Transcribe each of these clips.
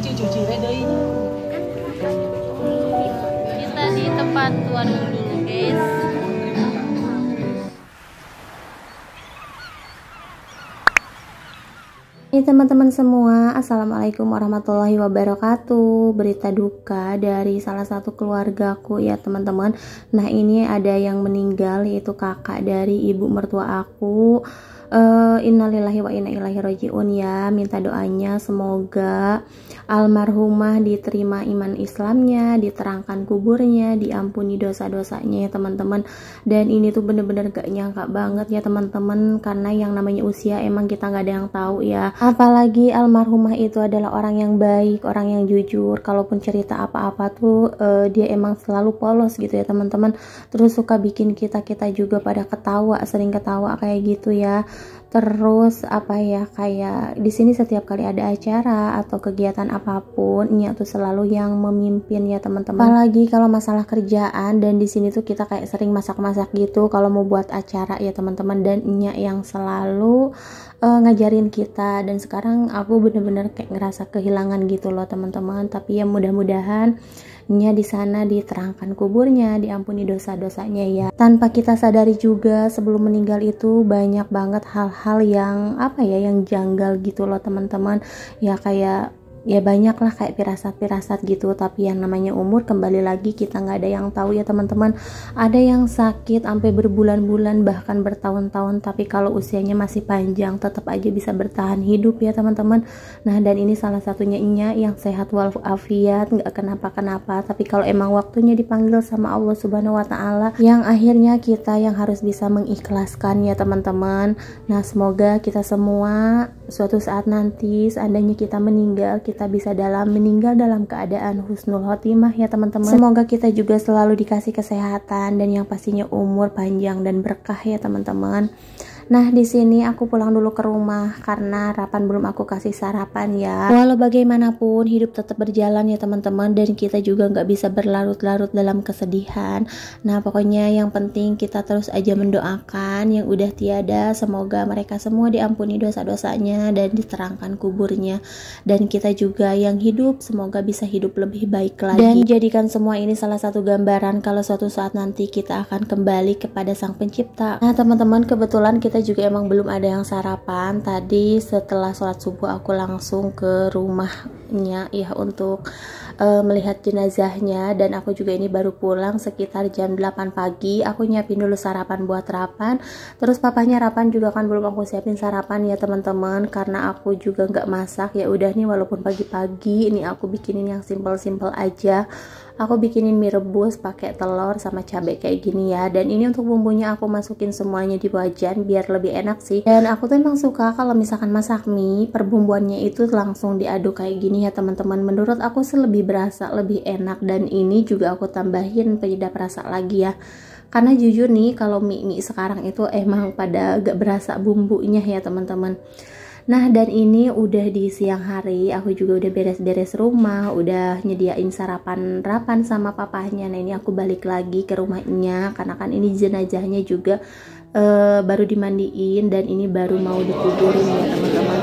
cuci-cuci deui. Kita di tempat tuan dulu, guys. Hai teman-teman semua, assalamualaikum warahmatullahi wabarakatuh. Berita duka dari salah satu keluargaku ya teman-teman. Nah ini ada yang meninggal, yaitu kakak dari ibu mertua aku. Innalillahi wa inna ilaihi rajiun ya. Minta doanya semoga almarhumah diterima iman Islamnya, diterangkan kuburnya, diampuni dosa-dosanya ya teman-teman. Dan ini tuh bener-bener gak nyangka banget ya teman-teman, karena yang namanya usia emang kita gak ada yang tahu ya. Apalagi almarhumah itu adalah orang yang baik, orang yang jujur. Kalaupun cerita apa-apa tuh dia emang selalu polos gitu ya teman-teman. Terus suka bikin kita juga pada ketawa, sering ketawa kayak gitu ya. Terus apa ya, kayak di sini setiap kali ada acara atau kegiatan apapun, Nya tuh selalu yang memimpin ya teman-teman. Apalagi kalau masalah kerjaan, dan di sini tuh kita kayak sering masak-masak gitu kalau mau buat acara ya teman-teman, dan Nya yang selalu ngajarin kita. Dan sekarang aku bener-bener kayak ngerasa kehilangan gitu loh teman-teman. Tapi ya mudah-mudahan Nya di sana diterangkan kuburnya, diampuni dosa-dosanya ya. Tanpa kita sadari juga sebelum meninggal itu banyak banget hal-hal yang apa ya, yang janggal gitu loh teman-teman. Ya kayak ya banyak lah kayak pirasat-pirasat gitu. Tapi yang namanya umur, kembali lagi kita nggak ada yang tahu ya teman-teman. Ada yang sakit sampai berbulan-bulan bahkan bertahun-tahun, tapi kalau usianya masih panjang tetap aja bisa bertahan hidup ya teman-teman. Nah dan ini salah satunya Nya yang sehat walafiat, nggak kenapa-kenapa. Tapi kalau emang waktunya dipanggil sama Allah Subhanahu Wa Taala, yang akhirnya kita yang harus bisa mengikhlaskan ya teman-teman. Nah semoga kita semua suatu saat nanti seandainya kita meninggal, kita bisa meninggal dalam keadaan husnul khotimah ya teman-teman. Semoga kita juga selalu dikasih kesehatan dan yang pastinya umur panjang dan berkah ya teman-teman. Nah di sini aku pulang dulu ke rumah karena Rapan belum aku kasih sarapan ya. Walau bagaimanapun hidup tetap berjalan ya teman-teman, dan kita juga nggak bisa berlarut-larut dalam kesedihan. Nah pokoknya yang penting kita terus aja mendoakan yang udah tiada, semoga mereka semua diampuni dosa-dosanya dan diterangkan kuburnya. Dan kita juga yang hidup semoga bisa hidup lebih baik lagi, dan jadikan semua ini salah satu gambaran kalau suatu saat nanti kita akan kembali kepada Sang Pencipta. Nah teman-teman, kebetulan kita juga emang belum ada yang sarapan. Tadi setelah sholat subuh aku langsung ke rumahnya ya untuk melihat jenazahnya, dan aku juga ini baru pulang sekitar jam 8 pagi. Aku nyiapin dulu sarapan buat Rapan, terus papanya Rapan juga kan belum aku siapin sarapan ya teman-teman, karena aku juga nggak masak. Ya udah nih, walaupun pagi-pagi ini aku bikinin yang simple-simple aja. Aku bikinin mie rebus pakai telur sama cabai kayak gini ya. Dan ini untuk bumbunya aku masukin semuanya di wajan biar lebih enak sih. Dan aku tuh emang suka kalau misalkan masak mie, perbumbuannya itu langsung diaduk kayak gini ya teman-teman. Menurut aku sih lebih berasa, lebih enak. Dan ini juga aku tambahin penyedap rasa lagi ya. Karena jujur nih kalau mie sekarang itu emang pada gak berasa bumbunya ya teman-teman. Nah dan ini udah di siang hari, aku juga udah beres-beres rumah, udah nyediain sarapan Rapan sama papahnya. Nah ini aku balik lagi ke rumahnya karena kan ini jenazahnya juga baru dimandiin dan ini baru mau dikuburin ya teman-teman.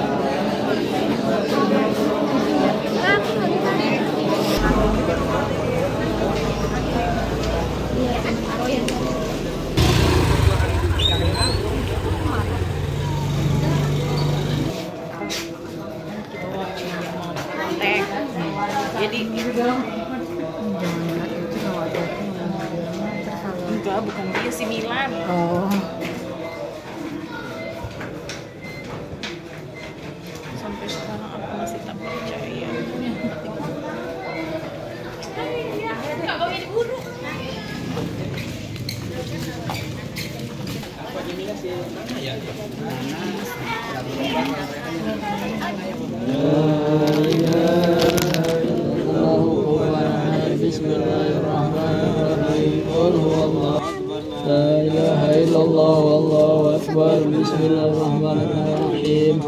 Jadi enggak, bukan dia, si Milan. Oh. Sampai sekarang aku masih tak percaya. La ilaha illallah wallahu akbar. Bismillahirrahmanirrahim.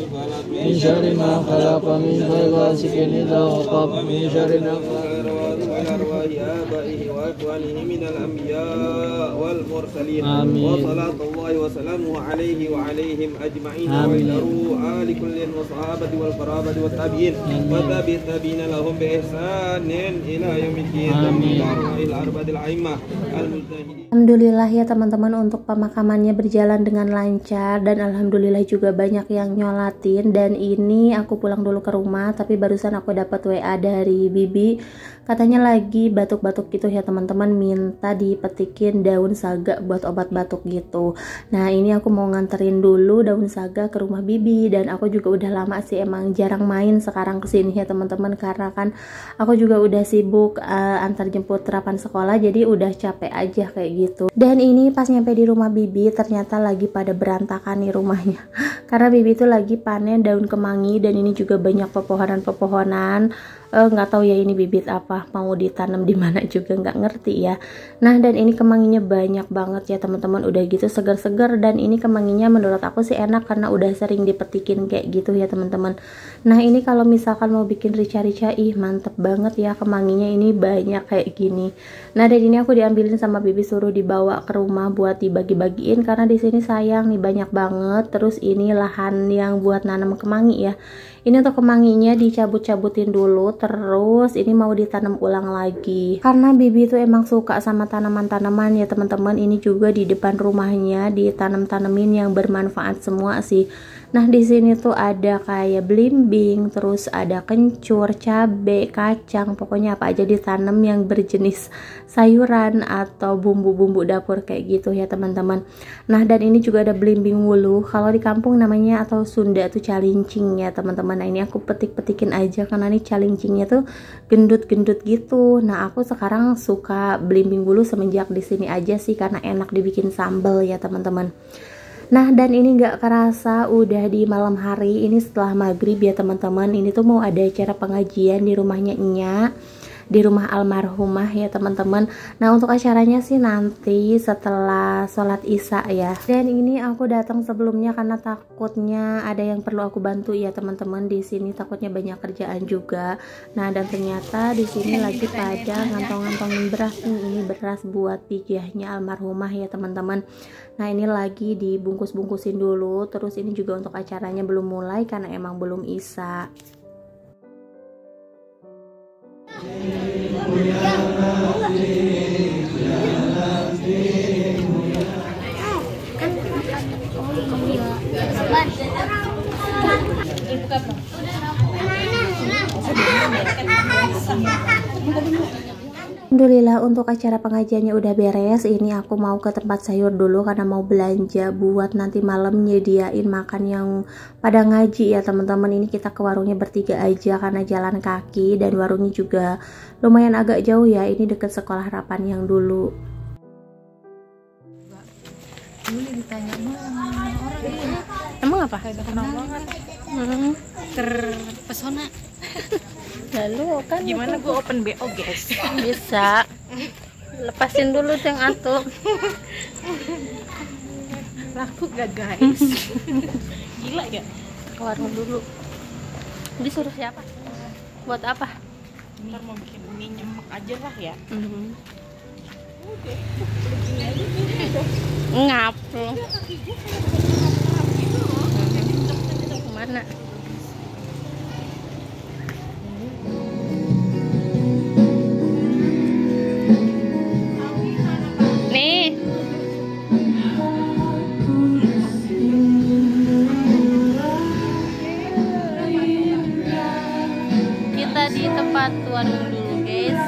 من شر ما خلق من شر غاسق إذا وقب من شر أرواح آبائه وإخوانه من الأنبياء والمرسلين آمين. وصلاة الله وسلامه عليه وعليهم أجمعين آمين. وإلى روح آل كل والصحابة والقرابة والتابعين وتابع التابعين لهم بإحسان إلى يوم الدين آمين. إلى أربعة الأئمة المجتهدين. Alhamdulillah ya teman-teman, untuk pemakamannya berjalan dengan lancar dan alhamdulillah juga banyak yang nyolatin. Dan ini aku pulang dulu ke rumah, tapi barusan aku dapat WA dari Bibi, katanya lagi batuk-batuk gitu ya teman-teman, minta dipetikin daun saga buat obat batuk gitu. Nah ini aku mau nganterin dulu daun saga ke rumah Bibi, dan aku juga udah lama sih emang jarang main sekarang kesini ya teman-teman, karena kan aku juga udah sibuk antar jemput terapan sekolah, jadi udah capek aja kayak gitu. Dan ini pas nyampe di rumah Bibi ternyata lagi pada berantakan nih rumahnya karena Bibi itu lagi panen daun kemangi, dan ini juga banyak pepohonan-pepohonan. Nggak tahu ya ini bibit apa, mau ditanam di mana juga nggak ngerti ya. Nah dan ini kemanginya banyak banget ya teman-teman, udah gitu segar-segar, dan ini kemanginya menurut aku sih enak karena udah sering dipetikin kayak gitu ya teman-teman. Nah ini kalau misalkan mau bikin rica-rica, ih mantep banget ya, kemanginya ini banyak kayak gini. Nah dan ini aku diambilin sama Bibi, suruh dibawa ke rumah buat dibagi-bagiin karena di sini sayang nih banyak banget. Terus ini lahan yang buat nanam kemangi ya. Ini untuk kemanginya dicabut-cabutin dulu, terus ini mau ditanam ulang lagi. Karena Bibi itu emang suka sama tanaman-tanaman ya teman-teman. Ini juga di depan rumahnya ditanam-tanemin yang bermanfaat semua sih. Nah di sini tuh ada kayak belimbing, terus ada kencur, cabe, kacang, pokoknya apa aja ditanam yang berjenis sayuran atau bumbu-bumbu dapur kayak gitu ya teman-teman. Nah dan ini juga ada belimbing wuluh, kalau di kampung namanya atau Sunda tuh calincing ya teman-teman. Nah ini aku petik-petikin aja karena ini calincingnya tuh gendut-gendut gitu. Nah aku sekarang suka belimbing wuluh semenjak di sini aja sih, karena enak dibikin sambal ya teman-teman. Nah dan ini gak kerasa udah di malam hari, ini setelah maghrib ya teman-teman. Ini tuh mau ada acara pengajian di rumahnya Nya, di rumah almarhumah ya teman-teman. Nah untuk acaranya sih nanti setelah sholat isya ya. Dan ini aku datang sebelumnya karena takutnya ada yang perlu aku bantu ya teman-teman. Di sini takutnya banyak kerjaan juga. Nah dan ternyata di sini lagi pada ngantong-ngantongin beras nih. Ini beras buat pijahnya almarhumah ya teman-teman. Nah ini lagi dibungkus-bungkusin dulu. Terus ini juga untuk acaranya belum mulai karena emang belum isya. Alhamdulillah untuk acara pengajiannya udah beres. Ini aku mau ke tempat sayur dulu karena mau belanja buat nanti malam nyediain makan yang pada ngaji ya teman-teman. Ini kita ke warungnya bertiga aja karena jalan kaki, dan warungnya juga lumayan agak jauh ya. Ini deket sekolah harapan yang dulu. Emang apa? Kenal banget. Terpesona. Lalu kan Gimana gue open BO guys? bisa lepasin dulu yang atuh. Laku gak guys? Gila ya? Ke warung dulu. Disuruh siapa? Buat apa? Ntar mau bikin mie nyemek aja lah ya. Ngap loh. Kemana? Nih. Kita di tempat warung dulu guys.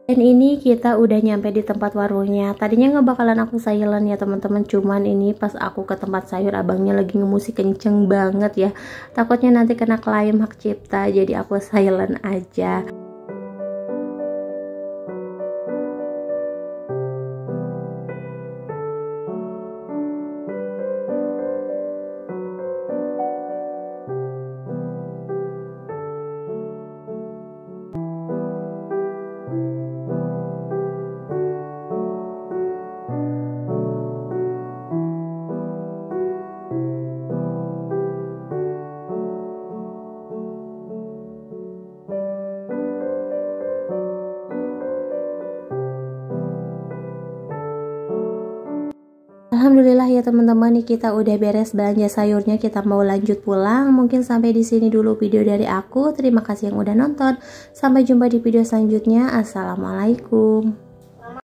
Dan ini kita udah nyampe di tempat warungnya. Tadinya nggak bakalan aku silent ya teman-teman, cuman ini pas aku ke tempat sayur abangnya lagi ngemusik kenceng banget ya. Takutnya nanti kena klaim hak cipta, jadi aku silent aja. Alhamdulillah ya teman-teman, nih kita udah beres belanja sayurnya, kita mau lanjut pulang. Mungkin sampai di sini dulu video dari aku. Terima kasih yang udah nonton. Sampai jumpa di video selanjutnya. Assalamualaikum.